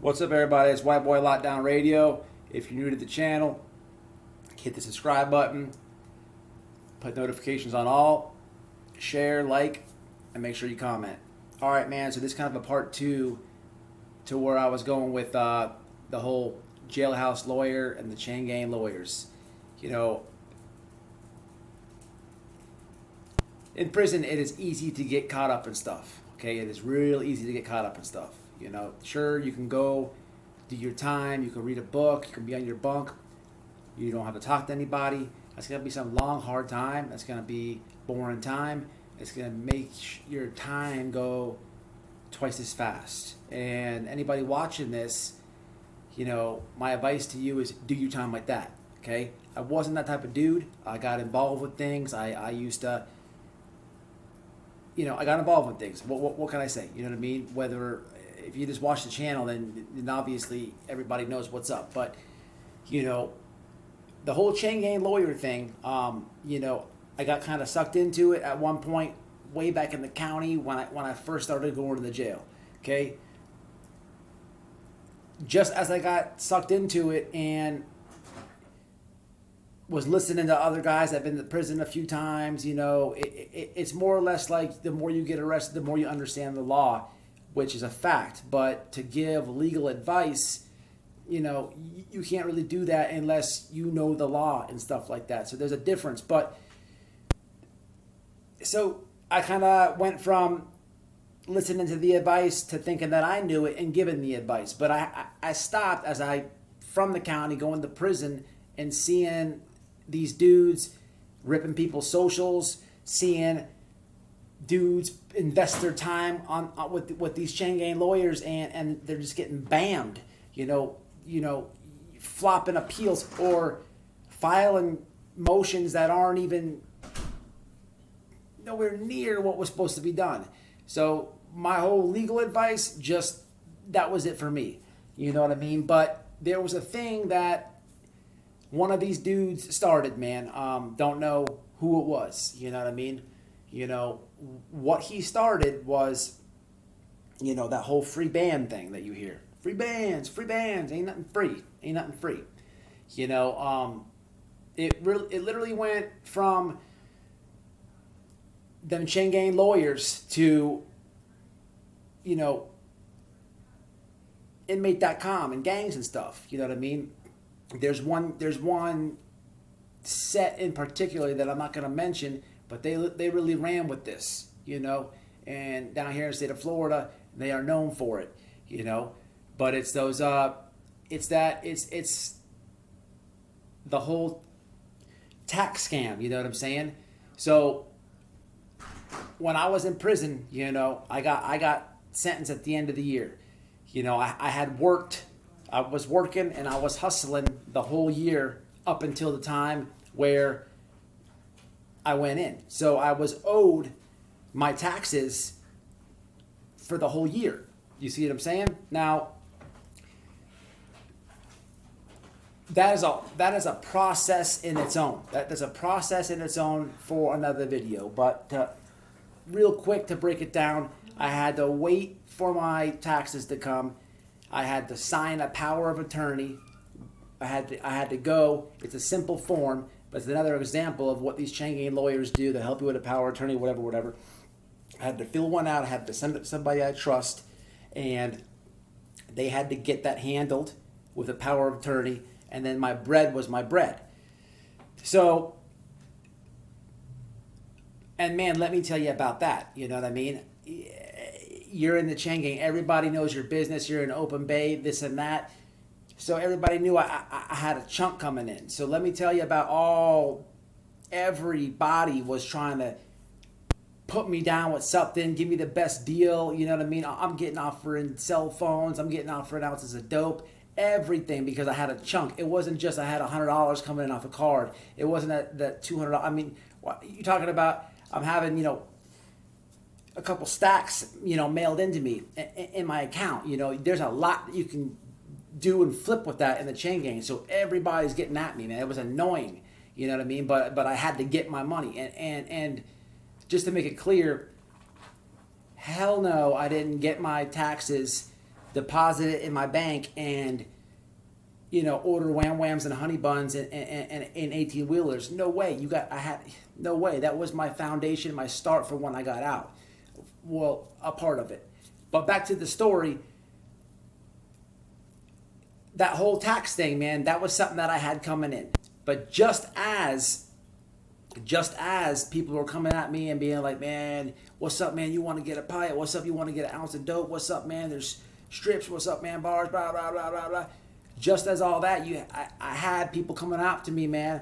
What's up, everybody? It's White Boy Lockdown Radio. If you're new to the channel, hit the subscribe button, put notifications on all, share, like, and make sure you comment. All right, man, so this is kind of a part two to where I was going with the whole jailhouse lawyer and the chain gang lawyers. You know, in prison, it is easy to get caught up in stuff. Okay, it is real easy to get caught up in stuff. You know, sure, you can go do your time, you can read a book, you can be on your bunk, you don't have to talk to anybody. That's going to be some long, hard time. That's going to be boring time. It's going to make your time go twice as fast. And anybody watching this, you know, my advice to you is do your time like that, okay? I wasn't that type of dude. I got involved with things. I used to, you know, I got involved with things. What can I say? You know what I mean? Whether if you just watch the channel, then obviously everybody knows what's up. But, you know, the whole chain gang lawyer thing, you know, I got kind of sucked into it at one point way back in the county when I first started going to the jail, okay? Just as I got sucked into it and was listening to other guys that have been to prison a few times, you know, it's more or less like the more you get arrested, the more you understand the law, which is a fact. But to give legal advice, you know, you can't really do that unless you know the law and stuff like that. So there's a difference. But so I kind of went from listening to the advice to thinking that I knew it and giving the advice. But I stopped as I, from the county, going to prison and seeing these dudes ripping people's socials, seeing dudes invest their time on with these chain gang lawyers, and they're just getting bammed, you know, flopping appeals or filing motions that aren't even nowhere near what was supposed to be done. So my whole legal advice, just that was it for me. You know what I mean? But there was a thing that one of these dudes started, man. Don't know who it was. You know what I mean? You know, what he started was, you know, that whole free band thing that you hear. Free bands, ain't nothing free. Ain't nothing free. You know, it literally went from them chain gang lawyers to, you know, inmate.com and gangs and stuff. You know what I mean? There's one set in particular that I'm not going to mention, but they really ran with this, you know, and down here in the state of Florida, they are known for it, you know. But it's those, it's the whole tax scam, you know what I'm saying? So when I was in prison, you know, I got sentenced at the end of the year. You know, I was working and I was hustling the whole year up until the time where I went in. So I was owed my taxes for the whole year. You see what I'm saying? Now, that is a process in its own. There's a process in its own for another video. But real quick to break it down, I had to wait for my taxes to come. I had to sign a power of attorney. I had to go. It's a simple form, but it's another example of what these chain gang lawyers do. They help you with a power of attorney, whatever. I had to fill one out. I had to send it to somebody I trust, and they had to get that handled with a power of attorney. And then my bread was my bread. So, and man, let me tell you about that. You know what I mean? You're in the chain gang. Everybody knows your business. You're in open bay, this and that. So everybody knew I had a chunk coming in. So let me tell you about everybody was trying to put me down with something, give me the best deal. You know what I mean? I'm getting offering cell phones. I'm getting offering ounces of dope. Everything, because I had a chunk. It wasn't just I had $100 coming in off a card. It wasn't that $200. I mean, you're talking about I'm having, you know, a couple stacks, you know, mailed into me in my account. You know, there's a lot that you can do and flip with that in the chain gang. So everybody's getting at me, man. It was annoying, you know what I mean? But I had to get my money. And just to make it clear, hell no, I didn't get my taxes deposit it in my bank and, order wham whams and honey buns and 18 wheelers. No way. No way. That was my foundation, my start for when I got out. Well, a part of it. But back to the story. That whole tax thing, man, that was something that I had coming in. But just as people were coming at me and being like, man, what's up, man? You want to get a pipe? What's up? You want to get an ounce of dope? What's up, man? There's strips. What's up, man? Bars, blah, blah, blah, blah, blah. Just as all that, I had people coming out to me, man,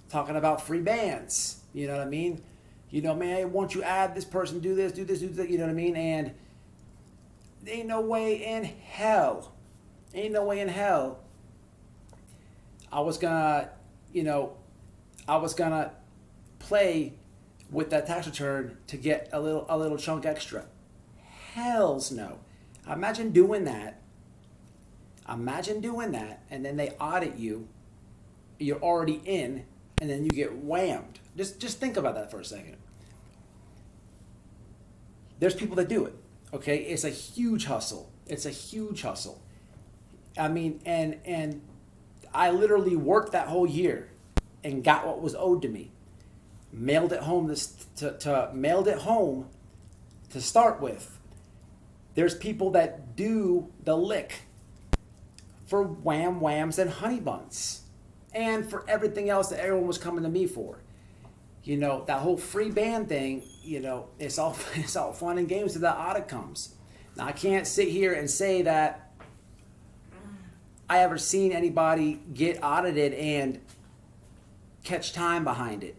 talking about free bands. You know what I mean? Man, won't you add this person, do this, do that, you know what I mean? And ain't no way in hell I was gonna play with that tax return to get a little chunk extra. Hells no. Imagine doing that, and then they audit you. You're already in, and then you get whammed. Just think about that for a second. There's people that do it. Okay, it's a huge hustle. I mean, and I literally worked that whole year and got what was owed to me. Mailed it home to start with. There's people that do the lick for wham whams and honey buns, and for everything else that everyone was coming to me for. That whole free band thing. It's all fun and games till the audit comes. Now I can't sit here and say that I ever seen anybody get audited and catch time behind it.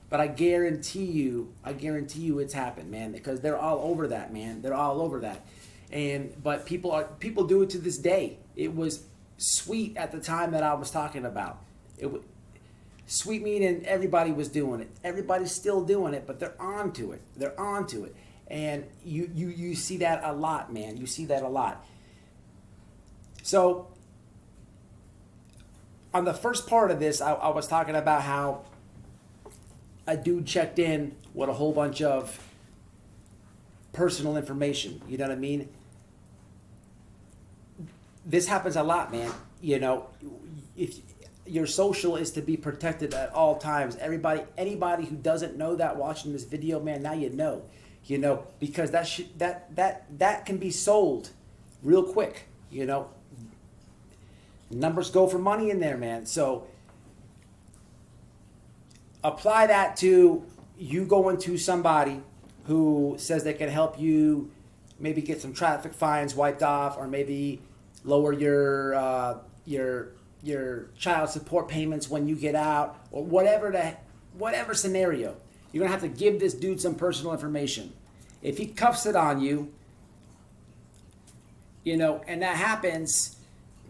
But I guarantee you it's happened, man, because they're all over that, man. They're all over that. But people do it to this day. It was sweet at the time that I was talking about. Sweet meaning everybody was doing it. Everybody's still doing it, but they're on to it. And you see that a lot, man. You see that a lot. So on the first part of this, I was talking about how a dude checked in with a whole bunch of personal information. You know what I mean? This happens a lot, man. If your social is to be protected at all times, anybody who doesn't know that watching this video, man, now you know. Because that can be sold real quick. Numbers go for money in there, man. So apply that to you going to somebody who says they can help you maybe get some traffic fines wiped off, or maybe lower your child support payments when you get out, or whatever scenario. You're gonna have to give this dude some personal information. If he cuffs it on you, and that happens,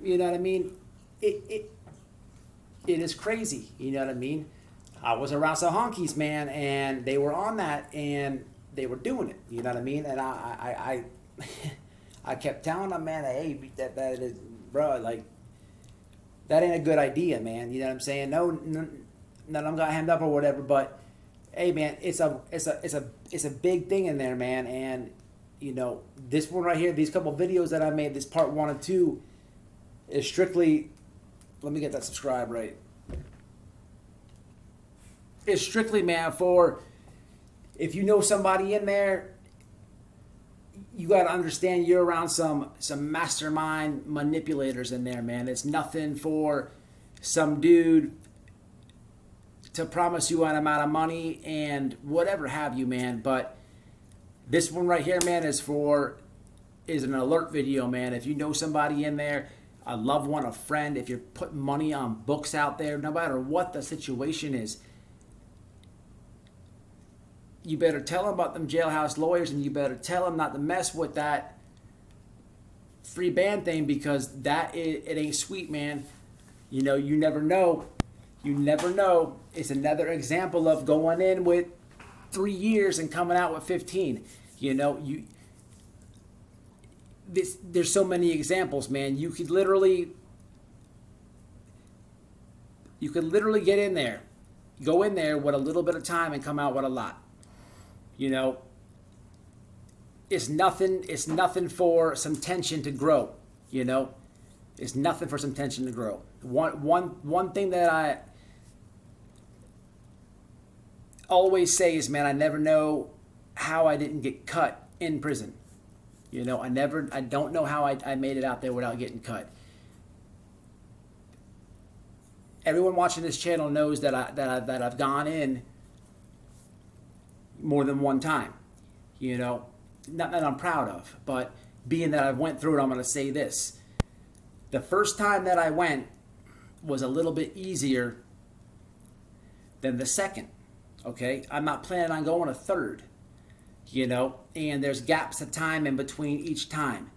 you know what I mean? It is crazy. You know what I mean? I was around some honkies, man, and they were on that, and they were doing it. You know what I mean? And I kept telling them, man, hey, that is, bro, like, that ain't a good idea, man. You know what I'm saying? No, I'm gonna hand up or whatever. But hey, man, it's a big thing in there, man. And this one right here, these couple videos that I made, this part 1 and 2, is strictly. Let me get that subscribe right. It's strictly, man, for if you know somebody in there, you got to understand you're around some mastermind manipulators in there, man. It's nothing for some dude to promise you an amount of money and whatever have you, man. But this one right here, man, is an alert video, man. If you know somebody in there, a loved one, a friend, if you're putting money on books out there, no matter what the situation is, you better tell them about them jailhouse lawyers, and you better tell them not to mess with that free band thing, because it ain't sweet, man. You never know. It's another example of going in with 3 years and coming out with 15. There's so many examples, man. You could literally get in there, go in there with a little bit of time and come out with a lot. It's nothing for some tension to grow. You know, it's nothing for some tension to grow. One thing that I always say is, man, I never know how I didn't get cut in prison. You know, I don't know how I made it out there without getting cut. Everyone watching this channel knows that I've gone in more than one time. You know, not that I'm proud of, but being that I went through it, I'm going to say this. The first time that I went was a little bit easier than the second. Okay, I'm not planning on going a third. You know, and there's gaps of time in between each time.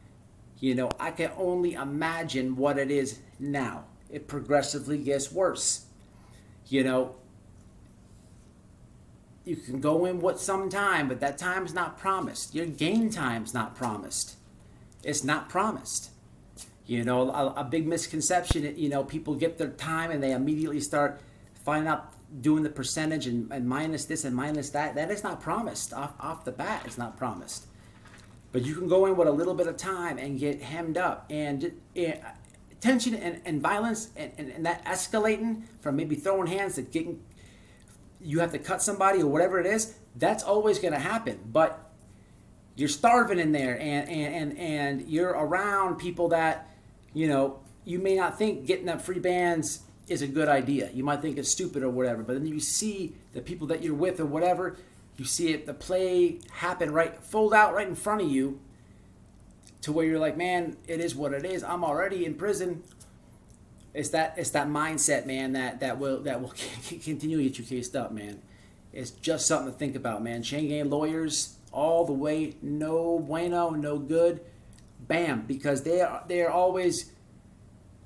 You know, I can only imagine what it is now. It progressively gets worse. You know, you can go in with some time, but that time's not promised. Your game time's not promised. It's not promised. You know, a big misconception, you know, people get their time and they immediately start finding out, doing the percentage and minus this and minus that. That is not promised. Off the bat, it's not promised. But you can go in with a little bit of time and get hemmed up. And tension and violence and that escalating from maybe throwing hands to getting, you have to cut somebody or whatever it is, that's always going to happen. But you're starving in there and you're around people that, you know, you may not think getting up Freebands is a good idea. You might think it's stupid or whatever, but then you see the people that you're with or whatever, you see it, the play happen fold out right in front of you, to where you're like, man, it is what it is. I'm already in prison. It's that mindset, man, that will continue to get you cased up, man. It's just something to think about, man. Chain gang lawyers, all the way, no bueno, no good, bam, because they are always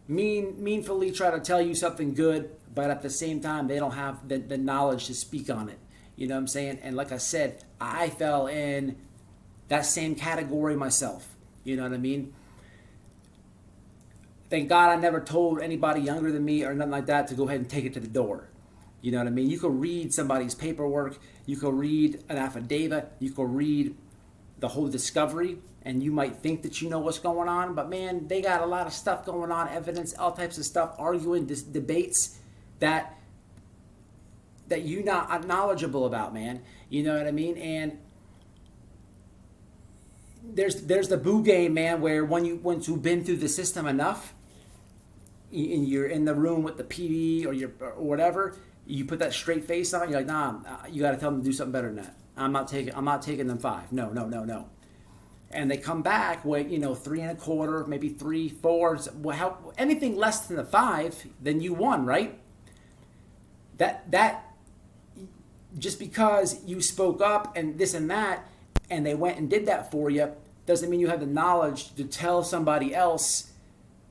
meanfully try to tell you something good, but at the same time they don't have the knowledge to speak on it. You know what I'm saying? And like I said, I fell in that same category myself. You know what I mean? Thank God I never told anybody younger than me or nothing like that to go ahead and take it to the door. You know what I mean? You can read somebody's paperwork, you can read an affidavit, you can read the whole discovery, and you might think that you know what's going on, but man, they got a lot of stuff going on, evidence, all types of stuff, arguing, debates that you're not knowledgeable about, man. You know what I mean? And there's the boo game, man, where once you've been through the system enough, and you're in the room with the PD or whatever, you put that straight face on. You're like, nah, you got to tell them to do something better than that. I'm not taking them 5. No. And they come back with 3 1/4, maybe 3, 4. Anything less than the 5, then you won, right? That just because you spoke up and this and that, and they went and did that for you, doesn't mean you have the knowledge to tell somebody else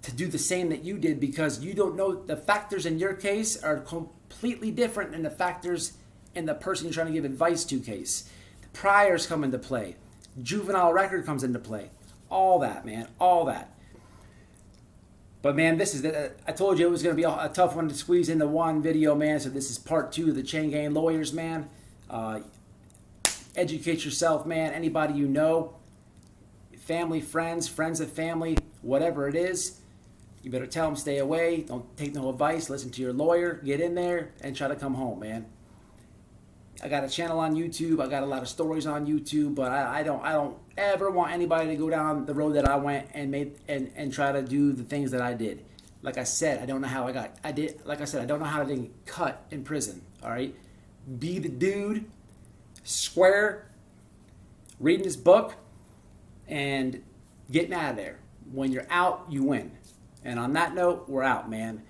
to do the same that you did, because you don't know the factors in your case are completely different than the factors in the person you're trying to give advice to case. The priors come into play. Juvenile record comes into play. All that, man. All that. But man, I told you it was going to be a tough one to squeeze into one video, man. So this is part 2 of the Chain Gang Lawyers, man. Educate yourself, man. Anybody you know, family, friends of family, whatever it is, you better tell them stay away. Don't take no advice. Listen to your lawyer. Get in there and try to come home, man. I got a channel on YouTube. I got a lot of stories on YouTube, but I don't ever want anybody to go down the road that I went and try to do the things that I did. Like I said, I don't know how I don't know how I didn't get cut in prison. All right, be the dude, square, reading this book, and getting out of there. When you're out, you win. And on that note, we're out, man.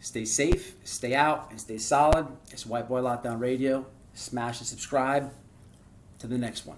Stay safe, stay out, and stay solid. It's White Boy Lockdown Radio. Smash and subscribe. To the next one.